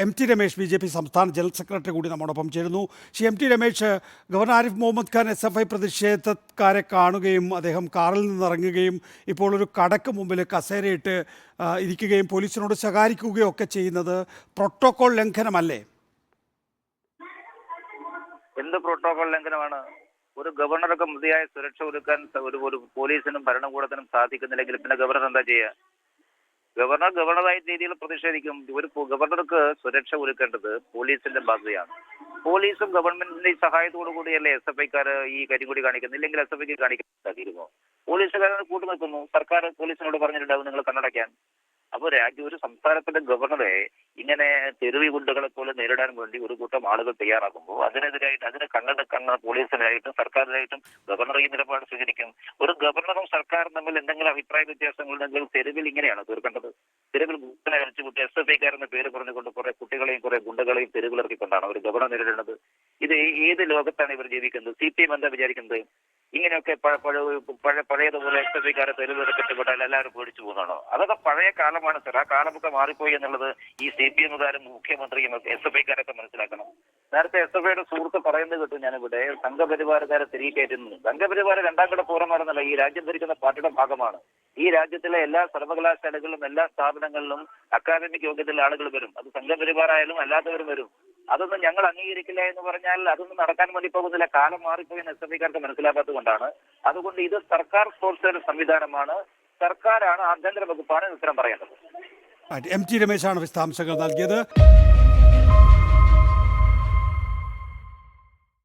M T Ramesh BJP സംസ്ഥാന general secretary കൂടി നമ്മോടൊപ്പം ചേരുന്നു. Shri M T Ramesh, governor Arif Mohammed Khan SFI പ്രതിഷേധക്കാരെ കാണുകയും അദ്ദേഹം കാറിൽ നിന്നിറങ്ങുകയും ഇപ്പോൾ ഒരു കടക്ക് മുമ്പിൽ കസേരയിട്ട് ഇരിക്കുകയും പോലീസിനോട് ശകാരിക്കുകയും ഒക്കെ ചെയ്യുന്നത് പ്രോട്ടോകോൾ ലംഘനമല്ലേ? എന്ത് പ്രോട്ടോകോൾ ലംഘനമാണ്? ഒരു ഗവർണർക്ക് മതിയായ സുരക്ഷ ഒരുക്കാൻ ഒരു പോലീസിനും ഭരണകൂടത്തിനും സാധിക്കുന്നില്ലെങ്കിൽ പിന്നെ ഗവർണർ എന്താ ചെയ്യുക? ഗവർണറായ രീതിയിൽ പ്രതിഷേധിക്കും. ഒരു ഗവർണർക്ക് സുരക്ഷ ഒരുക്കേണ്ടത് പോലീസിന്റെ ബാധ്യതയാണ്. പോലീസും ഗവൺമെന്റിന്റെ സഹായത്തോടു കൂടിയല്ലേ SFIക്കാർ ഈ കരിങ്കൊടി കാണിക്കുന്നത്. ഇല്ലെങ്കിൽ SFIക്ക് കാണിക്കാൻ സാധിക്കുമോ? പോലീസുകാരന് കൂട്ടുനിൽക്കുന്നു. സർക്കാർ പോലീസിനോട് പറഞ്ഞിട്ടുണ്ടാവും നിങ്ങൾ കണ്ണടയ്ക്കാൻ. അപ്പോൾ ഒരു സംസ്ഥാനത്തിന്റെ ഗവർണറെ ഇങ്ങനെ തെരുവി ഗുണ്ടകളെ പോലെ നേരിടാൻ വേണ്ടി ഒരു കൂട്ടം ആളുകൾ തയ്യാറാക്കുമ്പോൾ അതിനെതിരായിട്ട് അതിന് കണ്ണെടുക്കുന്ന പോലീസിനായിട്ടും സർക്കാരിനായിട്ടും ഗവർണർ ഈ നിലപാട് സ്വീകരിക്കും. ഒരു ഗവർണറും സർക്കാരും തമ്മിൽ എന്തെങ്കിലും അഭിപ്രായ വ്യത്യാസങ്ങളുണ്ടെങ്കിൽ തെരുവിൽ ഇങ്ങനെയാണ് തീർക്കേണ്ടത്. തെരുവിൽ ഗുണ്ടനെ അടിച്ചുകൂട്ടി SFIക്കാർ എന്ന പേര് പറഞ്ഞുകൊണ്ട് കുറെ കുട്ടികളെയും കുറെ ഗുണ്ടകളെയും തെരുവിലിറക്കിക്കൊണ്ടാണ് ഒരു ഗവർണർ നേരിടേണ്ടത്. ഇത് ഏത് ലോകത്താണ് ഇവർ ജീവിക്കുന്നത്? CPM എന്താ വിചാരിക്കുന്നത്? ഇങ്ങനെയൊക്കെ പഴയതുപോലെ SFIക്കാരെ തെരുവിലിറക്കപ്പെട്ടാൽ എല്ലാവരും പേടിച്ചു പോകുന്നതാണോ? അതൊക്കെ പഴയ കാലമാണ് സർ. ആ കാലമൊക്കെ മാറിപ്പോയി എന്നുള്ളത് ഈ CPMകാരും മുഖ്യമന്ത്രിയും SFIക്കാരൊക്കെ മനസ്സിലാക്കണം. നേരത്തെ SFIയുടെ സുഹൃത്ത് പറയുന്നത് കേട്ടു ഞാനിവിടെ, സംഘപരിവാരക്കാരെ തിരികെ കയറ്റുന്നു. സംഘപരിവാര രണ്ടാം കിട പൂർണ്ണമാണെന്നല്ല, ഈ രാജ്യം ഭരിക്കുന്ന പാർട്ടിയുടെ ഭാഗമാണ്. ഈ രാജ്യത്തിലെ എല്ലാ സർവകലാശാലകളിലും എല്ലാ സ്ഥാപനങ്ങളിലും അക്കാദമിക് യോഗ്യതയുള്ള ആളുകൾ വരും. അത് സംഘപരിവാരായാലും അല്ലാത്തവരും വരും. അതൊന്നും ഞങ്ങൾ അംഗീകരിക്കില്ല എന്ന് പറഞ്ഞാൽ അതൊന്നും നടക്കാൻ വേണ്ടി പോകുന്നില്ല. കാലം മാറിപ്പോയെന്ന് SFIക്കാർക്ക് മനസ്സിലാക്കാത്തത് കൊണ്ടാണ്. അതുകൊണ്ട് ഇത് സർക്കാർ സ്പോൺസേഡ് സംവിധാനമാണ്. സർക്കാരാണ്, ആഭ്യന്തര വകുപ്പാണ് ഉത്തരം പറയേണ്ടത്. MT രമേശാണ് വിശദാംശങ്ങൾ നൽകിയത്.